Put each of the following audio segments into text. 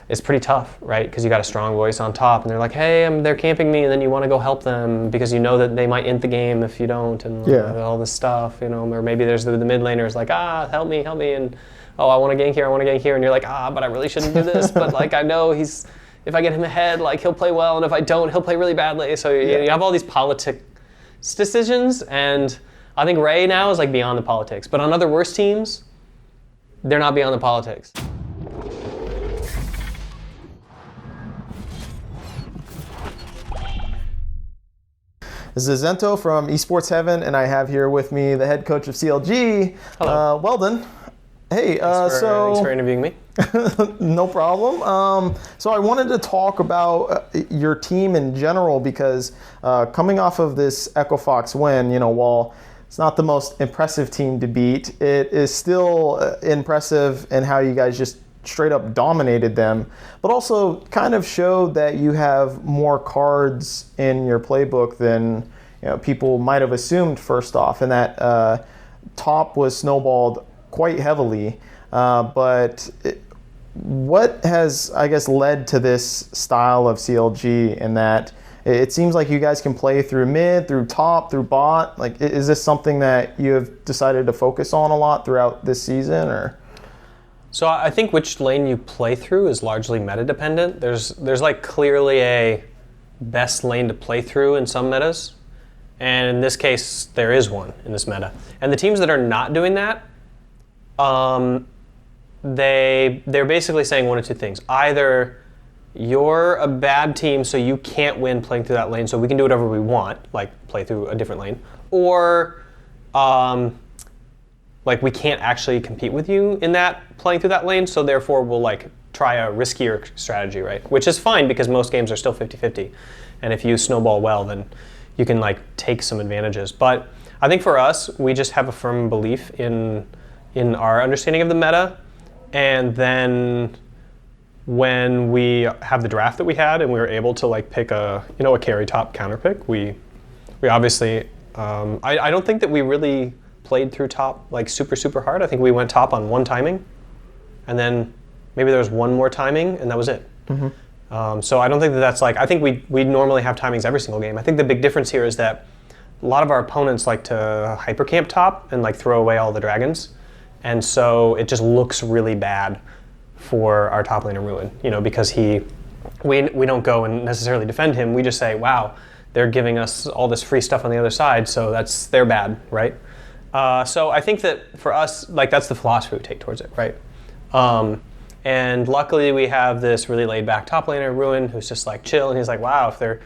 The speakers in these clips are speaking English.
it's pretty tough, right? Because you got a strong voice on top, and they're like, hey, they're camping me, and then you want to go help them because you know that they might end the game if you don't, and all this stuff, or maybe there's the mid laners like, help me, and oh, I want to gank here, and you're like, but I really shouldn't do this, but like I know if I get him ahead, like he'll play well, and if I don't, he'll play really badly. So you have all these politics decisions, and I think Ray now is like beyond the politics, but on other worse teams, they're not beyond the politics. This is Zento from Esports Heaven, and I have here with me the head coach of CLG, Weldon. Hey, thanks for interviewing me. No problem. So I wanted to talk about your team in general because coming off of this Echo Fox win, while it's not the most impressive team to beat, it is still impressive in how you guys just straight up dominated them, but also kind of showed that you have more cards in your playbook than people might have assumed first off, and that top was snowballed quite heavily. But what has, I guess, led to this style of CLG in that it seems like you guys can play through mid, through top, through bot? Like, is this something that you have decided to focus on a lot throughout this season, or? So I think which lane you play through is largely meta dependent. There's like clearly a best lane to play through in some metas, and in this case there is one in this meta. And the teams that are not doing that, they're basically saying one of two things: either you're a bad team so you can't win playing through that lane, so we can do whatever we want, like play through a different lane, or like we can't actually compete with you in that playing through that lane, so therefore we'll like try a riskier strategy, right? Which is fine because most games are still 50-50, and if you snowball well, then you can like take some advantages. But I think for us, we just have a firm belief in our understanding of the meta, and then when we have the draft that we had and we were able to like pick a carry top counter pick, we obviously I don't think that we really played through top like super hard. I think we went top on one timing, and then maybe there was one more timing, and that was it. Mm-hmm. So I don't think that's like, I think we normally have timings every single game. I think the big difference here is that a lot of our opponents like to hypercamp top and like throw away all the dragons, and so it just looks really bad for our top laner Ruin, because we don't go and necessarily defend him. We just say, wow, they're giving us all this free stuff on the other side, so they're bad, right? So I think that for us, like that's the philosophy we take towards it, right? And luckily we have this really laid back top laner, Ruin, who's just like chill, and he's like, wow, if they're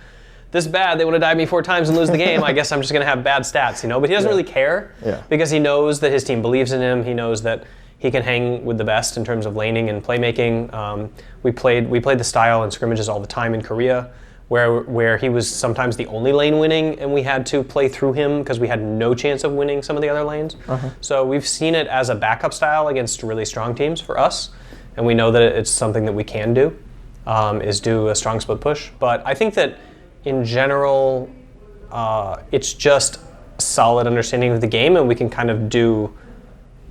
this bad, they would have died me 4 times and lose the game. I guess I'm just gonna have bad stats, But he doesn't really care because he knows that his team believes in him. He knows that he can hang with the best in terms of laning and playmaking. We played the style in scrimmages all the time in Korea, where he was sometimes the only lane winning, and we had to play through him because we had no chance of winning some of the other lanes. Uh-huh. So we've seen it as a backup style against really strong teams for us, and we know that it's something that we can do, is do a strong split push. But I think that in general, it's just a solid understanding of the game, and we can kind of do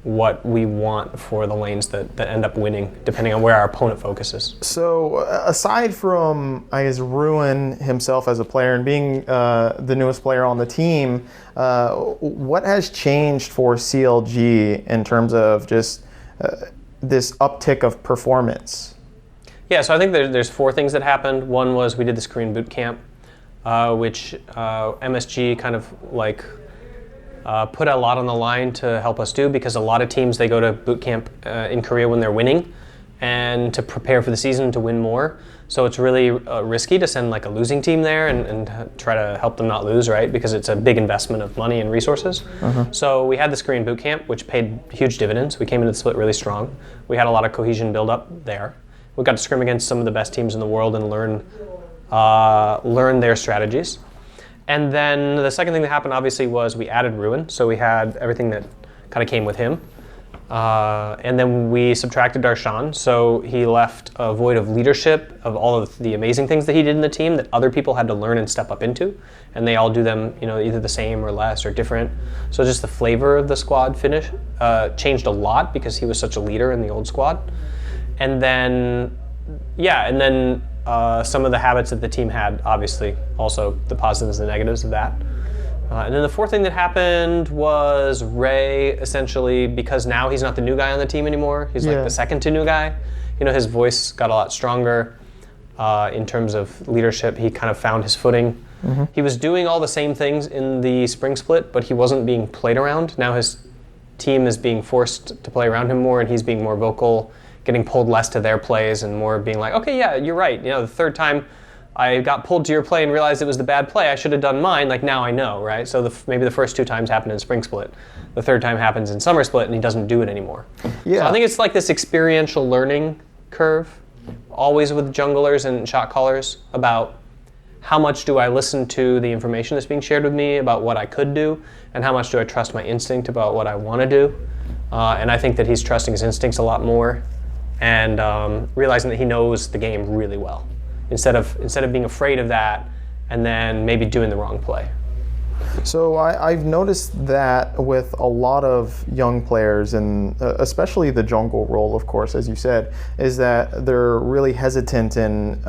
what we want for the lanes that end up winning, depending on where our opponent focuses. So aside from, I guess, Ruin himself as a player and being the newest player on the team, what has changed for CLG in terms of just this uptick of performance? Yeah, so I think there's 4 things that happened. One was we did this Korean boot camp, which MSG kind of like put a lot on the line to help us do, because a lot of teams, they go to boot camp in Korea when they're winning and to prepare for the season to win more. So it's really risky to send like a losing team there and try to help them not lose, right? Because it's a big investment of money and resources. Uh-huh. So we had this Korean boot camp, which paid huge dividends. We came into the split really strong. We had a lot of cohesion build up there. We got to scrim against some of the best teams in the world and learn their strategies. And then the second thing that happened, obviously, was we added Ruin. So we had everything that kind of came with him. And then we subtracted Darshan. So he left a void of leadership, of all of the amazing things that he did in the team that other people had to learn and step up into. And they all do them, either the same or less or different. So just the flavor of the squad changed a lot because he was such a leader in the old squad. And then yeah, and then some of the habits that the team had, obviously, also the positives and the negatives of that. And then the fourth thing that happened was Ray, essentially, because now he's not the new guy on the team anymore. He's like the second to new guy. His voice got a lot stronger in terms of leadership. He kind of found his footing. Mm-hmm. He was doing all the same things in the spring split, but he wasn't being played around. Now his team is being forced to play around him more, and he's being more vocal, getting pulled less to their plays and more being like, okay, yeah, you're right. The third time I got pulled to your play and realized it was the bad play, I should have done mine. Like, now I know, right? So maybe the first 2 times happened in spring split. The third time happens in summer split, and he doesn't do it anymore. Yeah. So I think it's like this experiential learning curve, always with junglers and shot callers, about how much do I listen to the information that's being shared with me about what I could do, and how much do I trust my instinct about what I want to do. And I think that he's trusting his instincts a lot more, and realizing that he knows the game really well, instead of being afraid of that and then maybe doing the wrong play. So I've noticed that with a lot of young players, and especially the jungle role, of course, as you said, is that they're really hesitant in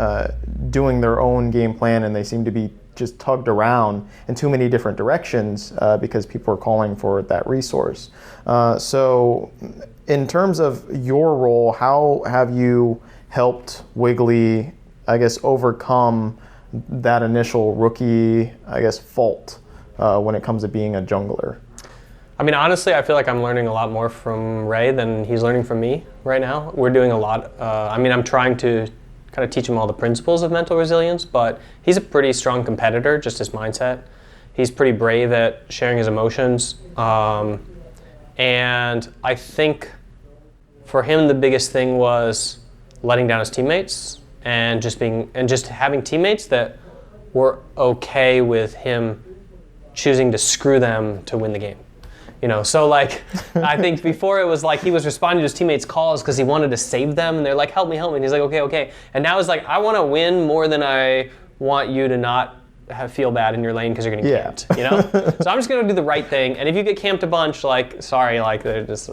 doing their own game plan, and they seem to be just tugged around in too many different directions because people are calling for that resource. So in terms of your role, how have you helped Wiggly, I guess, overcome that initial rookie, I guess, fault when it comes to being a jungler? I mean, honestly, I feel like I'm learning a lot more from Ray than he's learning from me right now. We're doing a lot. I'm trying to kind of teach him all the principles of mental resilience, but he's a pretty strong competitor, just his mindset. He's pretty brave at sharing his emotions. And I think for him, the biggest thing was letting down his teammates and just having teammates that were okay with him choosing to screw them to win the game. So like, I think before it was like he was responding to his teammates' calls because he wanted to save them, and they're like, help me, and he's like, okay. And now it's like, I want to win more than I want you to not feel bad in your lane because you're getting camped, So I'm just going to do the right thing, and if you get camped a bunch, like, sorry, like, they're just,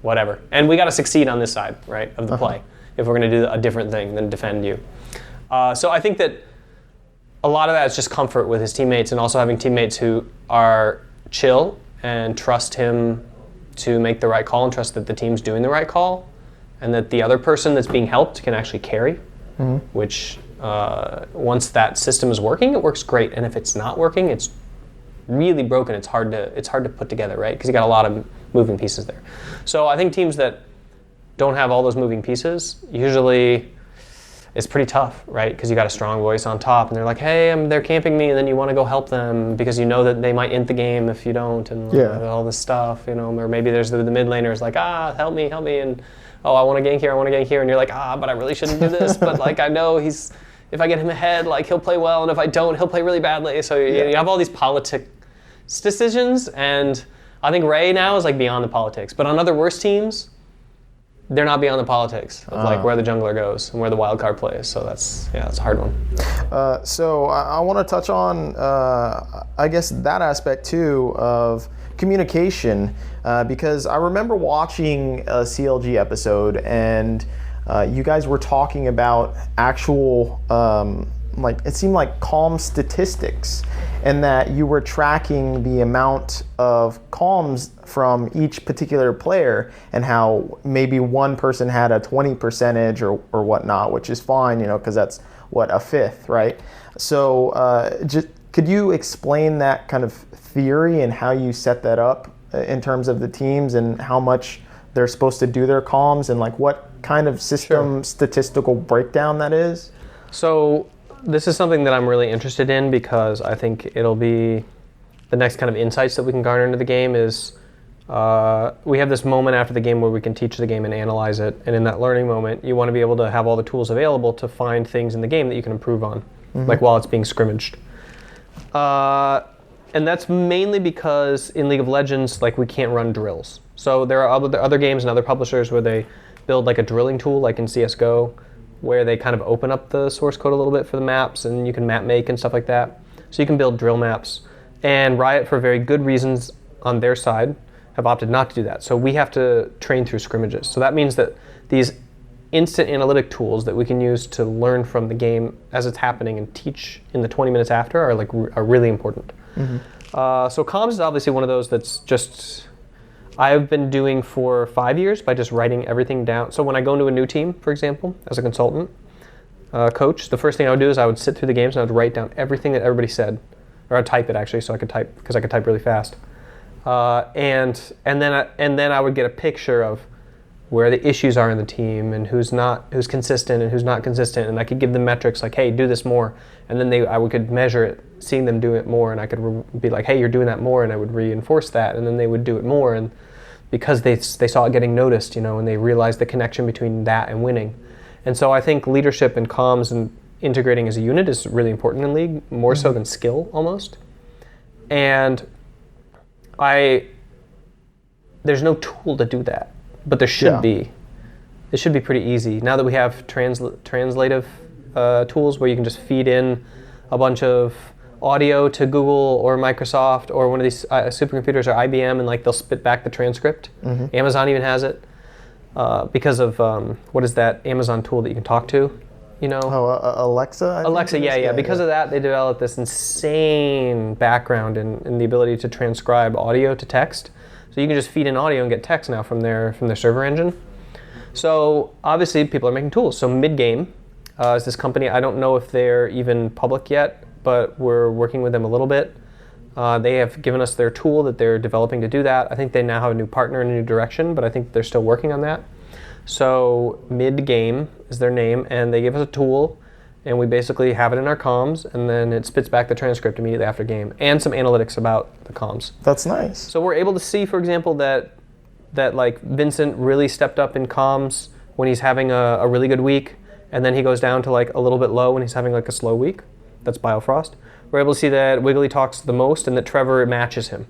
whatever. And we got to succeed on this side, right, of the play, if we're going to do a different thing than defend you. So I think that a lot of that is just comfort with his teammates, and also having teammates who are chill and trust him to make the right call, and trust that the team's doing the right call, and that the other person that's being helped can actually carry, which once that system is working, it works great. And if it's not working, it's really broken. It's hard to put together, right? Because you got a lot of moving pieces there. So I think teams that don't have all those moving pieces, usually it's pretty tough, right? Because you got a strong voice on top, and they're like, hey, they're camping me, and then you want to go help them because you know that they might end the game if you don't, and all this stuff, or maybe there's the mid laners like, help me, and I want to gank here, and you're like, but I really shouldn't do this, but like I know if I get him ahead, like he'll play well, and if I don't, he'll play really badly. So you have all these politics decisions, and I think Ray now is like beyond the politics. But on other worse teams, they're not beyond the politics of like where the jungler goes and where the wild card plays. So that's a hard one. So I want to touch on, I guess, that aspect too of communication, because I remember watching a CLG episode, and you guys were talking about actual, it seemed like calm statistics, and that you were tracking the amount of calms from each particular player, and how maybe one person had a 20% or whatnot, which is fine, because that's a fifth, right? So just could you explain that kind of theory and how you set that up in terms of the teams and how much they're supposed to do their calms, and like what kind of system statistical breakdown that is? So this is something that I'm really interested in, because I think it'll be the next kind of insights that we can garner into the game is we have this moment after the game where we can teach the game and analyze it. And in that learning moment, you want to be able to have all the tools available to find things in the game that you can improve on, like while it's being scrimmaged. And that's mainly because in League of Legends, like, we can't run drills. So there are other games and other publishers where they build like a drilling tool, like in CSGO, where they kind of open up the source code a little bit for the maps, and you can map make and stuff like that. So you can build drill maps. And Riot, for very good reasons on their side, have opted not to do that. So we have to train through scrimmages. So that means that these instant analytic tools that we can use to learn from the game as it's happening and teach in the 20 minutes after are really important. So comms is obviously one of those that's just I've been doing for 5 years by just writing everything down. So when I go into a new team, for example, as a consultant coach, the first thing I would do is I would sit through the games and I would write down everything that everybody said, or I'd type it actually, so I could type because I could type really fast. And then I would get a picture of where the issues are in the team and who's consistent and who's not consistent, and I could give them metrics like, hey, do this more, and then I could measure it, seeing them do it more, and I could be like, hey, you're doing that more, and I would reinforce that, and then they would do it more, and because they saw it getting noticed, and they realized the connection between that and winning. And so I think leadership and comms and integrating as a unit is really important in League, more so than skill almost. And there's no tool to do that, but there should be. It should be pretty easy. Now that we have translative tools where you can just feed in a bunch of audio to Google or Microsoft or one of these supercomputers or IBM, and they'll spit back the transcript. Amazon even has it because of what is that Amazon tool that you can talk to? Alexa? Alexa, yeah. Because of that, they developed this insane background in the ability to transcribe audio to text. So you can just feed in audio and get text now from their server engine. So obviously people are making tools. So Midgame is this company. I don't know if they're even public yet, but we're working with them a little bit. They have given us their tool that they're developing to do that. I think they now have a new partner in a new direction, but I think they're still working on that. So Midgame is their name, and they give us a tool, and we basically have it in our comms, and then it spits back the transcript immediately after game, and some analytics about the comms. That's nice. So we're able to see, for example, that Vincent really stepped up in comms when he's having a really good week, and then he goes down to a little bit low when he's having a slow week. That's Biofrost. We're able to see that Wiggly talks the most and that Trevor matches him.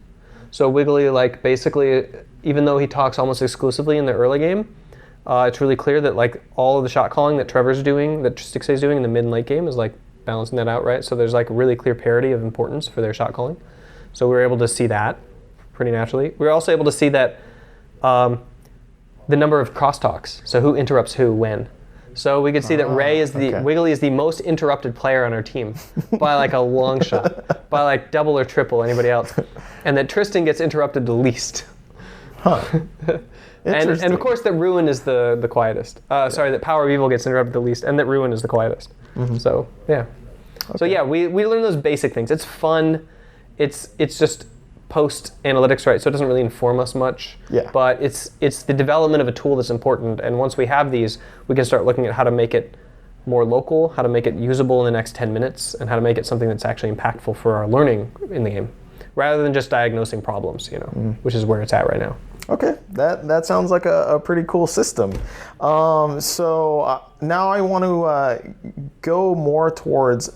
So Wiggly, basically, even though he talks almost exclusively in the early game, it's really clear that all of the shot calling that Trevor's doing, that Stixay's doing in the mid and late game is balancing that out, right? So there's really clear parity of importance for their shot calling. So we were able to see that pretty naturally. We were also able to see that the number of crosstalks, so who interrupts who when. So we could see that Wiggly is the most interrupted player on our team by a long shot, by double or triple anybody else, and that Tristan gets interrupted the least. And of course that Ruin is the quietest. That Power of Evil gets interrupted the least, and that Ruin is the quietest. So yeah. Okay. So yeah, we learn those basic things. It's fun. It's just post analytics, right? So it doesn't really inform us much. Yeah. But it's the development of a tool that's important. And once we have these, we can start looking at how to make it more local, how to make it usable in the next 10 minutes, and how to make it something that's actually impactful for our learning in the game, rather than just diagnosing problems, which is where it's at right now. Okay, that sounds like a pretty cool system. So now I want to go more towards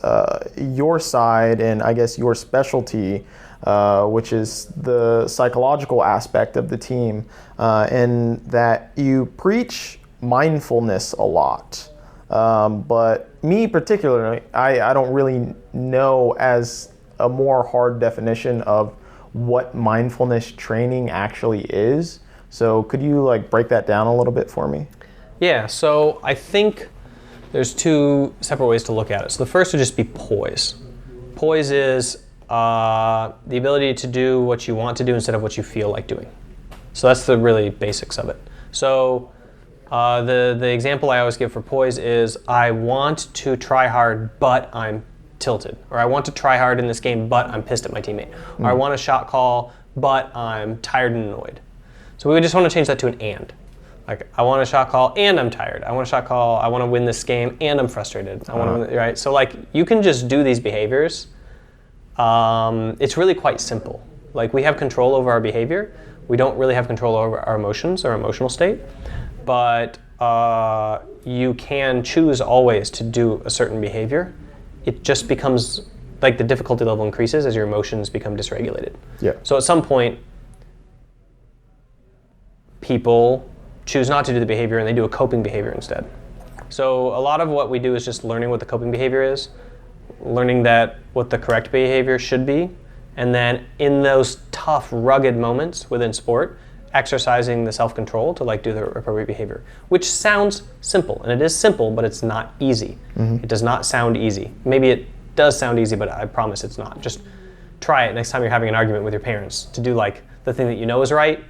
your side and I guess your specialty, which is the psychological aspect of the team, and that you preach mindfulness a lot. But me particularly, I don't really know as a more hard definition of what mindfulness training actually is. So could you break that down a little bit for me? Yeah, so I think there's two separate ways to look at it. So the first would just be poise. Poise is the ability to do what you want to do instead of what you feel like doing. So that's the really basics of it. So the example I always give for poise is I want to try hard, but I'm tilted. Or I want to try hard in this game, but I'm pissed at my teammate. Or I want a shot call, but I'm tired and annoyed. So we would just want to change that to an and. I want a shot call and I'm tired. I want a shot call, I want to win this game and I'm frustrated. I want to win, right? So you can just do these behaviors. It's really quite simple. We have control over our behavior. We don't really have control over our emotions or emotional state. But you can choose always to do a certain behavior. It just becomes the difficulty level increases as your emotions become dysregulated. Yeah. So at some point, people choose not to do the behavior and they do a coping behavior instead. So a lot of what we do is just learning what the coping behavior is, learning what the correct behavior should be, and then in those tough, rugged moments within sport, exercising the self-control to like do the appropriate behavior, which sounds simple, and it is simple, but it's not easy. It does not sound easy. Maybe it does sound easy, but I promise it's not. Just try it next time you're having an argument with your parents to do like the thing that you know is right,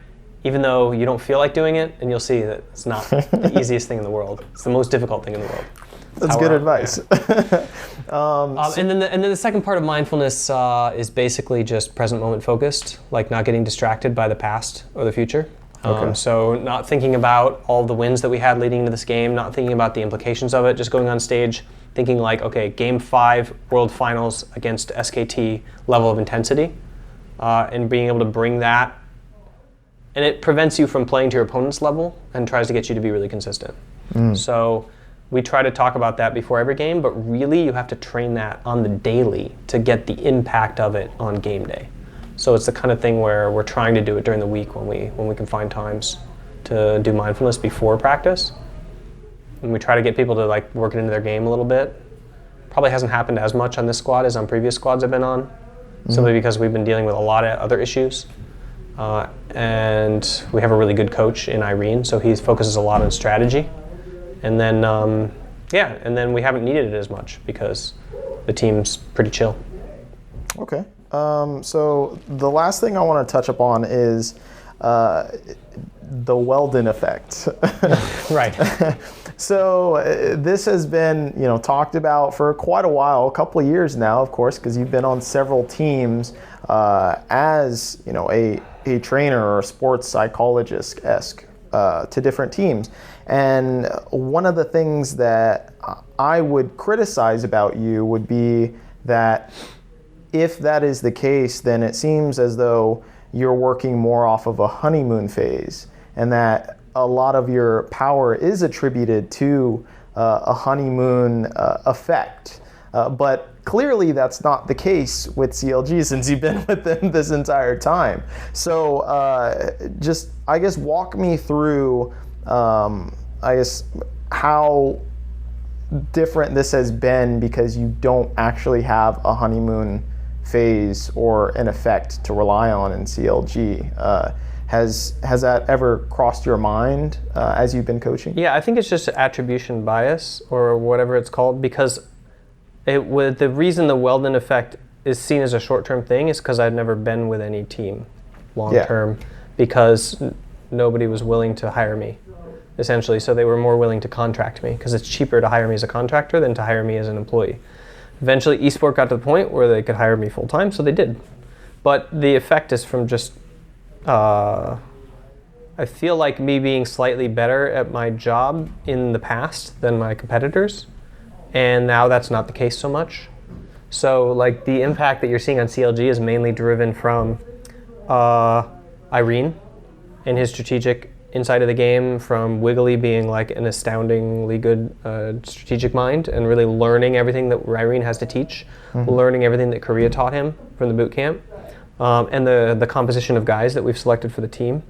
even though you don't feel like doing it, and you'll see that it's not the easiest thing in the world. It's the most difficult thing in the world. That's good advice. And then the second part of mindfulness is basically just present moment focused, like not getting distracted by the past or the future. So not thinking about all the wins that we had leading into this game, not thinking about the implications of it, just going on stage, thinking like, okay, Game 5 World Finals against SKT level of intensity, and being able to bring that. And it prevents you from playing to your opponent's level and tries to get you to be really consistent. So we try to talk about that before every game, but really you have to train that on the daily to get the impact of it on game day. So it's the kind of thing where we're trying to do it during the week when we can find times to do mindfulness before practice. And we try to get people to like work it into their game a little bit. Probably hasn't happened as much on this squad as on previous squads I've been on, simply because we've been dealing with a lot of other issues. And we have a really good coach in Irene, so he focuses a lot on strategy. And then, and then we haven't needed it as much because the team's pretty chill. Okay. So the last thing I want to touch upon is the Weldon effect. Right. So this has been, talked about for quite a while, a couple of years now, of course, because you've been on several teams as, a trainer or a sports psychologist-esque to different teams. And one of the things that I would criticize about you would be that if that is the case, then it seems as though you're working more off of a honeymoon phase, and that a lot of your power is attributed to a honeymoon effect. But clearly that's not the case with CLG since you've been with them this entire time. So just, I guess, walk me through, how different this has been because you don't actually have a honeymoon phase or an effect to rely on in CLG. Has that ever crossed your mind as you've been coaching? Yeah, I think it's just attribution bias or whatever it's called, because the reason the Weldon effect is seen as a short-term thing is because I'd never been with any team long-term because nobody was willing to hire me, essentially. So they were more willing to contract me because it's cheaper to hire me as a contractor than to hire me as an employee. Eventually, eSport got to the point where they could hire me full-time, so they did. But the effect is from just, I feel like me being slightly better at my job in the past than my competitors, and now that's not the case so much. So like the impact that you're seeing on CLG is mainly driven from Irene and his strategic insight of the game, from Wiggly being like an astoundingly good strategic mind and really learning everything that Irene has to teach, learning everything that Korea taught him from the boot camp, and the composition of guys that we've selected for the team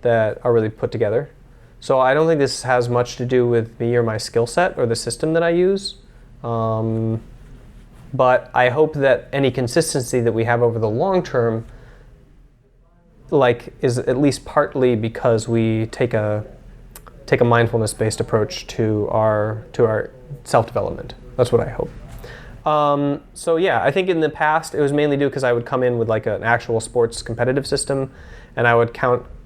that are really put together. So I don't think this has much to do with me or my skill set or the system that I use. But I hope that any consistency that we have over the long term is at least partly because we take a mindfulness-based approach to our self-development. That's what I hope. So yeah, I think in the past it was mainly due because I would come in with like an actual sports competitive system, and I would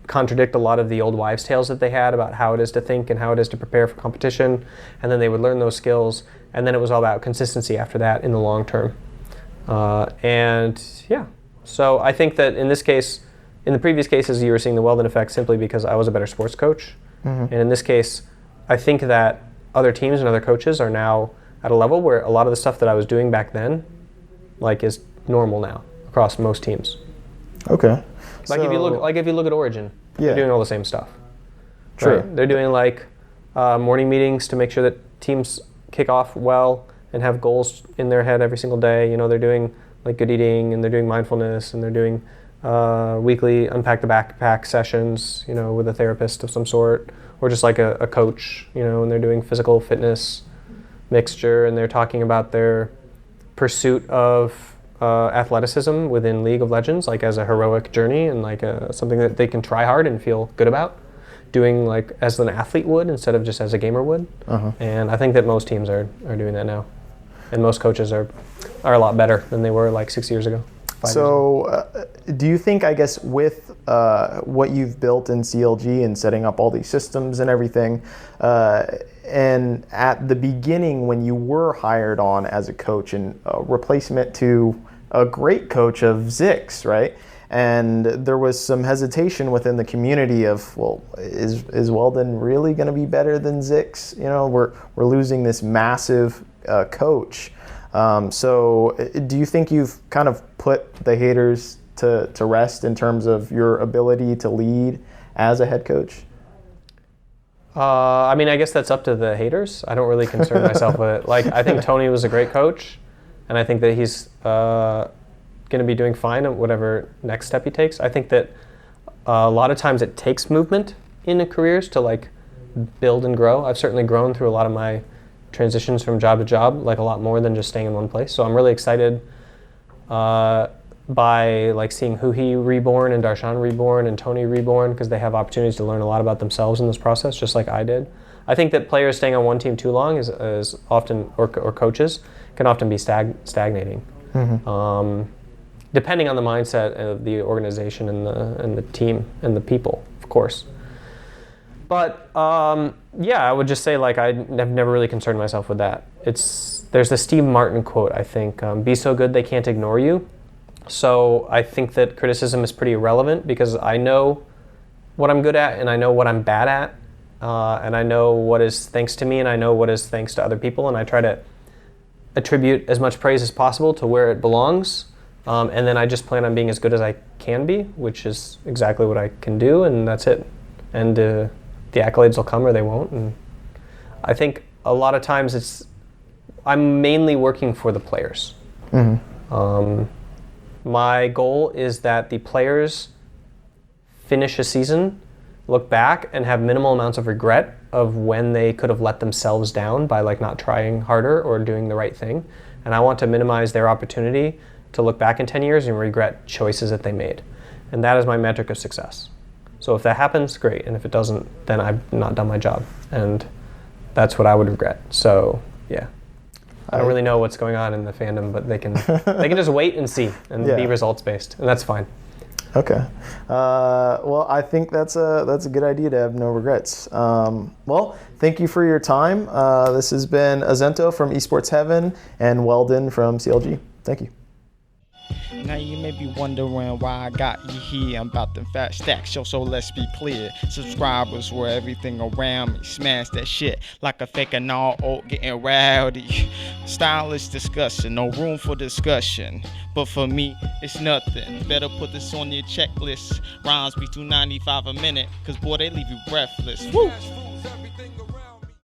contradict a lot of the old wives' tales that they had about how it is to think and how it is to prepare for competition, and then they would learn those skills, and then it was all about consistency after that in the long term. So I think that in this case, in the previous cases, you were seeing the Weldon effect simply because I was a better sports coach. And in this case, I think that other teams and other coaches are now at a level where a lot of the stuff that I was doing back then is normal now across most teams. Okay. If you look at Origin, they're doing all the same stuff. True. Right? They're doing morning meetings to make sure that teams kick off well and have goals in their head every single day. They're doing good eating, and they're doing mindfulness, and they're doing weekly unpack the backpack sessions, with a therapist of some sort, or just like a coach, and they're doing physical fitness mixture, and they're talking about their pursuit of athleticism within League of Legends, like as a heroic journey and like something that they can try hard and feel good about doing, like as an athlete would instead of just as a gamer would. And I think that most teams are doing that now, and most coaches are a lot better than they were like 6 years ago. So do you think, I guess, with what you've built in CLG and setting up all these systems and everything, and at the beginning when you were hired on as a coach and a replacement to a great coach of Zix, right? And there was some hesitation within the community of, well, is Weldon really going to be better than Zix? You know, we're losing this massive coach. So do you think you've kind of put the haters to rest in terms of your ability to lead as a head coach? I mean, I guess that's up to the haters. I don't really concern myself with it. Like, I think Tony was a great coach, and I think that he's going to be doing fine at whatever next step he takes. I think that a lot of times it takes movement in careers to like build and grow. I've certainly grown through a lot of my transitions from job to job, like a lot more than just staying in one place. So I'm really excited by like seeing Huhi reborn and Darshan reborn and Tony reborn, because they have opportunities to learn a lot about themselves in this process, just like I did. I think that players staying on one team too long is often, or coaches, can often be stagnating. Depending on the mindset of the organization and the team and the people, of course. But yeah, I would just say like I've never really concerned myself with that. There's the Steve Martin quote, I think, be so good they can't ignore you. So I think that criticism is pretty irrelevant because I know what I'm good at and I know what I'm bad at, and I know what is thanks to me and I know what is thanks to other people, and I try to attribute as much praise as possible to where it belongs, and then I just plan on being as good as I can be, which is exactly what I can do, and that's it. And the accolades will come or they won't. And I think a lot of times I'm mainly working for the players. My goal is that the players finish a season, look back, and have minimal amounts of regret of when they could have let themselves down by like not trying harder or doing the right thing. And I want to minimize their opportunity to look back in 10 years and regret choices that they made. And that is my metric of success. So if that happens, great. And if it doesn't, then I've not done my job. And that's what I would regret. So yeah. I don't really know what's going on in the fandom, but they can just wait and see and be results based, and that's fine. Okay. Well, I think that's a good idea to have no regrets. Well, thank you for your time. This has been Azento from Esports Heaven and Weldon from CLG. Thank you. Now you may be wondering why I got you here. I'm about the fat stack show, so let's be clear. Subscribers were everything around me. Smash that shit like a fake and all old getting rowdy. Stylish discussion, no room for discussion. But for me, it's nothing. Better put this on your checklist. Rhymes be $2.95 a minute, cause boy, they leave you breathless. Woo!